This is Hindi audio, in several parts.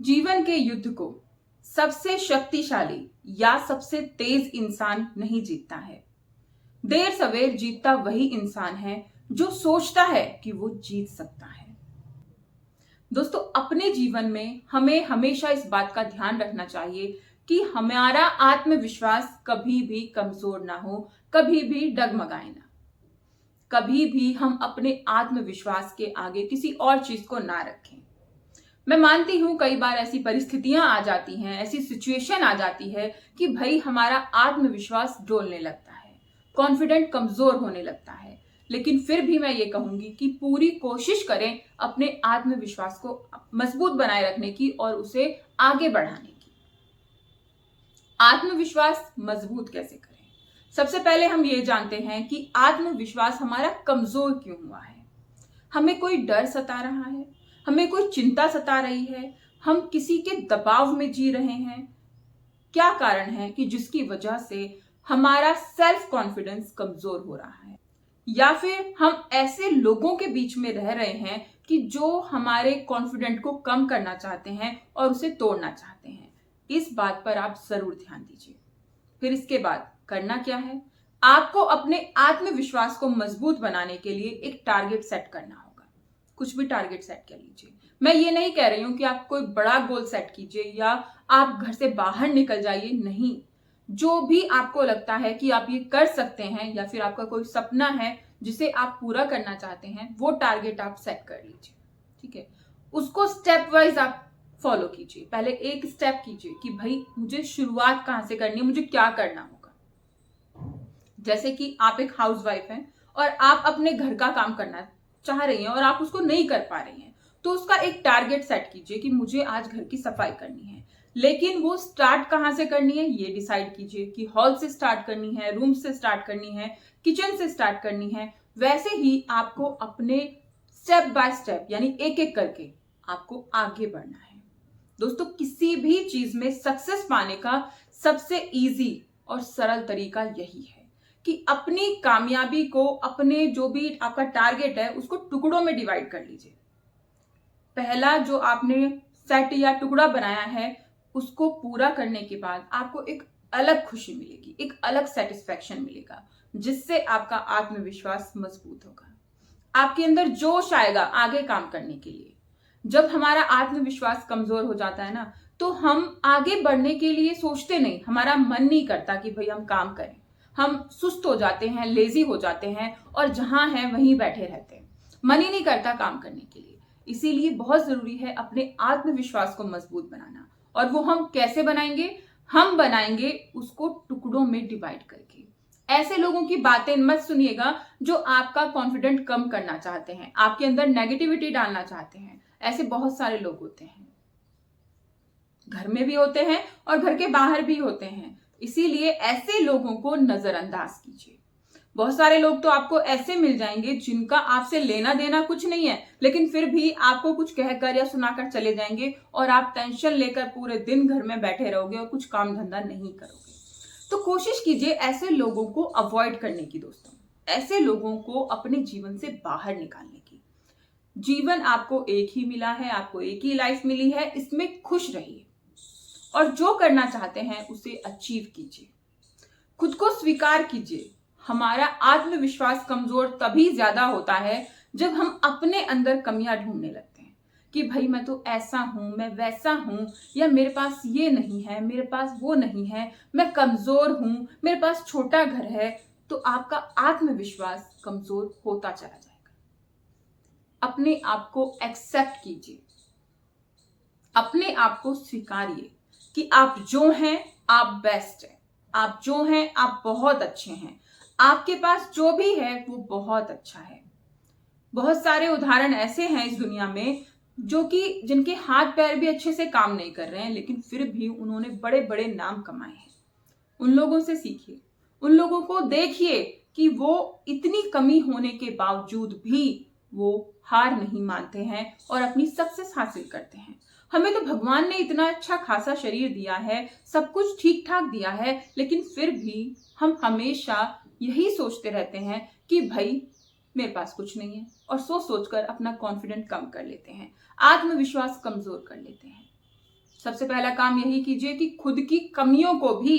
जीवन के युद्ध को सबसे शक्तिशाली या सबसे तेज इंसान नहीं जीतता है। देर सवेर जीतता वही इंसान है जो सोचता है कि वो जीत सकता है। दोस्तों, अपने जीवन में हमें हमेशा इस बात का ध्यान रखना चाहिए कि हमारा आत्मविश्वास कभी भी कमजोर ना हो, कभी भी डगमगाए ना। कभी भी हम अपने आत्मविश्वास के आगे किसी और चीज को ना रखें। मैं मानती हूं कई बार ऐसी परिस्थितियां आ जाती हैं, ऐसी सिचुएशन आ जाती है कि भाई हमारा आत्मविश्वास डोलने लगता है, कॉन्फिडेंट कमजोर होने लगता है। लेकिन फिर भी मैं ये कहूंगी कि पूरी कोशिश करें अपने आत्मविश्वास को मजबूत बनाए रखने की और उसे आगे बढ़ाने की। आत्मविश्वास मजबूत कैसे करें? सबसे पहले हम ये जानते हैं कि आत्मविश्वास हमारा कमजोर क्यों हुआ है। हमें कोई डर सता रहा है, हमें कोई चिंता सता रही है, हम किसी के दबाव में जी रहे हैं। क्या कारण है कि जिसकी वजह से हमारा सेल्फ कॉन्फिडेंस कमजोर हो रहा है? या फिर हम ऐसे लोगों के बीच में रह रहे हैं कि जो हमारे कॉन्फिडेंट को कम करना चाहते हैं और उसे तोड़ना चाहते हैं। इस बात पर आप जरूर ध्यान दीजिए। फिर इसके बाद करना क्या है? आपको अपने आत्मविश्वास को मजबूत बनाने के लिए एक टारगेट सेट करना होगा। कुछ भी टारगेट सेट कर लीजिए। मैं ये नहीं कह रही हूं कि आप कोई बड़ा गोल सेट कीजिए या आप घर से बाहर निकल जाइए, नहीं। जो भी आपको लगता है कि आप ये कर सकते हैं या फिर आपका कोई सपना है जिसे आप पूरा करना चाहते हैं, वो टारगेट आप सेट कर लीजिए। ठीक है, उसको स्टेप वाइज आप फॉलो कीजिए। पहले एक स्टेप कीजिए कि भाई मुझे शुरुआत कहां से करनी है, मुझे क्या करना होगा। जैसे कि आप एक हाउसवाइफ हैं और आप अपने घर का काम करना चाह रही हैं और आप उसको नहीं कर पा रही हैं, तो उसका एक टारगेट सेट कीजिए कि मुझे आज घर की सफाई करनी है। लेकिन वो स्टार्ट कहां से करनी है ये डिसाइड कीजिए कि हॉल से स्टार्ट करनी है, रूम से स्टार्ट करनी है, किचन से स्टार्ट करनी है। वैसे ही आपको अपने स्टेप बाय स्टेप यानी एक एक करके आपको आगे बढ़ना है। दोस्तों, किसी भी चीज में सक्सेस पाने का सबसे इजी और सरल तरीका यही है कि अपनी कामयाबी को, अपने जो भी आपका टारगेट है, उसको टुकड़ों में डिवाइड कर लीजिए। पहला जो आपने सेट या टुकड़ा बनाया है, उसको पूरा करने के बाद आपको एक अलग खुशी मिलेगी, एक अलग सेटिस्फैक्शन मिलेगा, जिससे आपका आत्मविश्वास मजबूत होगा। आपके अंदर जोश आएगा आगे काम करने के लिए। जब हमारा आत्मविश्वास कमजोर हो जाता है ना, तो हम आगे बढ़ने के लिए सोचते नहीं, हमारा मन नहीं करता कि भाई हम काम करें। हम सुस्त हो जाते हैं, लेजी हो जाते हैं और जहां हैं वहीं बैठे रहते हैं। मन ही नहीं करता काम करने के लिए। इसीलिए बहुत जरूरी है अपने आत्मविश्वास को मजबूत बनाना। और वो हम कैसे बनाएंगे? हम बनाएंगे उसको टुकड़ों में डिवाइड करके। ऐसे लोगों की बातें मत सुनिएगा जो आपका कॉन्फिडेंट कम करना चाहते हैं, आपके अंदर नेगेटिविटी डालना चाहते हैं। ऐसे बहुत सारे लोग होते हैं, घर में भी होते हैं और घर के बाहर भी होते हैं। इसीलिए ऐसे लोगों को नजरअंदाज कीजिए। बहुत सारे लोग तो आपको ऐसे मिल जाएंगे जिनका आपसे लेना देना कुछ नहीं है, लेकिन फिर भी आपको कुछ कहकर या सुनाकर चले जाएंगे और आप टेंशन लेकर पूरे दिन घर में बैठे रहोगे और कुछ काम धंधा नहीं करोगे। तो कोशिश कीजिए ऐसे लोगों को अवॉइड करने की। दोस्तों, ऐसे लोगों को अपने जीवन से बाहर निकालने की। जीवन आपको एक ही मिला है, आपको एक ही लाइफ मिली है, इसमें खुश रहिए और जो करना चाहते हैं उसे अचीव कीजिए। खुद को स्वीकार कीजिए। हमारा आत्मविश्वास कमजोर तभी ज्यादा होता है जब हम अपने अंदर कमियां ढूंढने लगते हैं कि भाई मैं तो ऐसा हूं, मैं वैसा हूं, या मेरे पास ये नहीं है, मेरे पास वो नहीं है, मैं कमजोर हूं, मेरे पास छोटा घर है। तो आपका आत्मविश्वास कमजोर होता चला जाएगा। अपने आप को एक्सेप्ट कीजिए, अपने आप को स्वीकारिए कि आप जो हैं आप बेस्ट हैं, आप जो हैं आप बहुत अच्छे हैं, आपके पास जो भी है वो बहुत अच्छा है। बहुत सारे उदाहरण ऐसे हैं इस दुनिया में जो कि जिनके हाथ पैर भी अच्छे से काम नहीं कर रहे हैं, लेकिन फिर भी उन्होंने बड़े बड़े नाम कमाए हैं। उन लोगों से सीखिए, उन लोगों को देखिए कि वो इतनी कमी होने के बावजूद भी वो हार नहीं मानते हैं और अपनी सक्सेस हासिल करते हैं। हमें तो भगवान ने इतना अच्छा खासा शरीर दिया है, सब कुछ ठीक ठाक दिया है, लेकिन फिर भी हम हमेशा यही सोचते रहते हैं कि भाई मेरे पास कुछ नहीं है, और सोच सोचकर अपना कॉन्फिडेंस कम कर लेते हैं, आत्मविश्वास कमजोर कर लेते हैं। सबसे पहला काम यही कीजिए कि खुद की कमियों को भी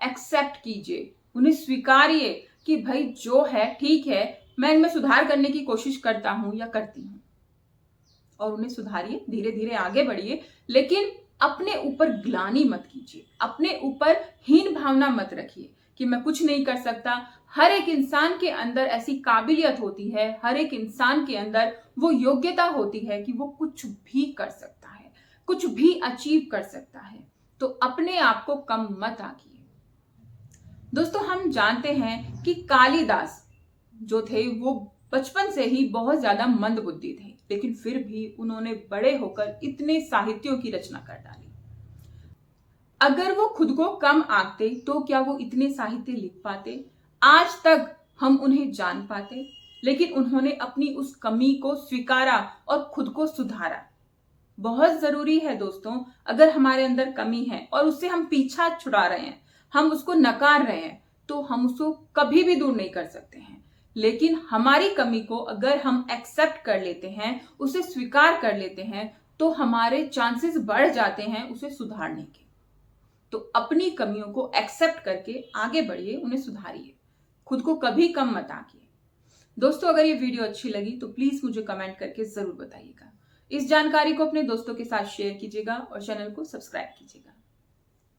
एक्सेप्ट कीजिए, उन्हें स्वीकारिए कि भाई जो है ठीक है, मैं इनमें सुधार करने की कोशिश करता हूं या करती हूं, और उन्हें सुधारिए, धीरे धीरे आगे बढ़िए। लेकिन अपने ऊपर ग्लानि मत कीजिए, अपने ऊपर हीन भावना मत रखिए कि मैं कुछ नहीं कर सकता। हर एक इंसान के अंदर ऐसी काबिलियत होती है, हर एक इंसान के अंदर वो योग्यता होती है कि वो कुछ भी कर सकता है, कुछ भी अचीव कर सकता है। तो अपने आप को कम मत आंकिए। दोस्तों, हम जानते हैं कि कालिदास जो थे वो बचपन से ही बहुत ज्यादा मंद बुद्धि थे, लेकिन फिर भी उन्होंने बड़े होकर इतने साहित्यों की रचना कर डाली। अगर वो खुद को कम आंकते तो क्या वो इतने साहित्य लिख पाते, आज तक हम उन्हें जान पाते? लेकिन उन्होंने अपनी उस कमी को स्वीकारा और खुद को सुधारा। बहुत जरूरी है दोस्तों, अगर हमारे अंदर कमी है और उससे हम पीछा छुड़ा रहे हैं, हम उसको नकार रहे हैं, तो हम उसको कभी भी दूर नहीं कर सकते हैं। लेकिन हमारी कमी को अगर हम एक्सेप्ट कर लेते हैं, उसे स्वीकार कर लेते हैं, तो हमारे चांसेस बढ़ जाते हैं उसे सुधारने के। तो अपनी कमियों को एक्सेप्ट करके आगे बढ़िए, उन्हें सुधारिए, खुद को कभी कम मत आंकिए। दोस्तों, अगर ये वीडियो अच्छी लगी तो प्लीज मुझे कमेंट करके जरूर बताइएगा। इस जानकारी को अपने दोस्तों के साथ शेयर कीजिएगा और चैनल को सब्सक्राइब कीजिएगा।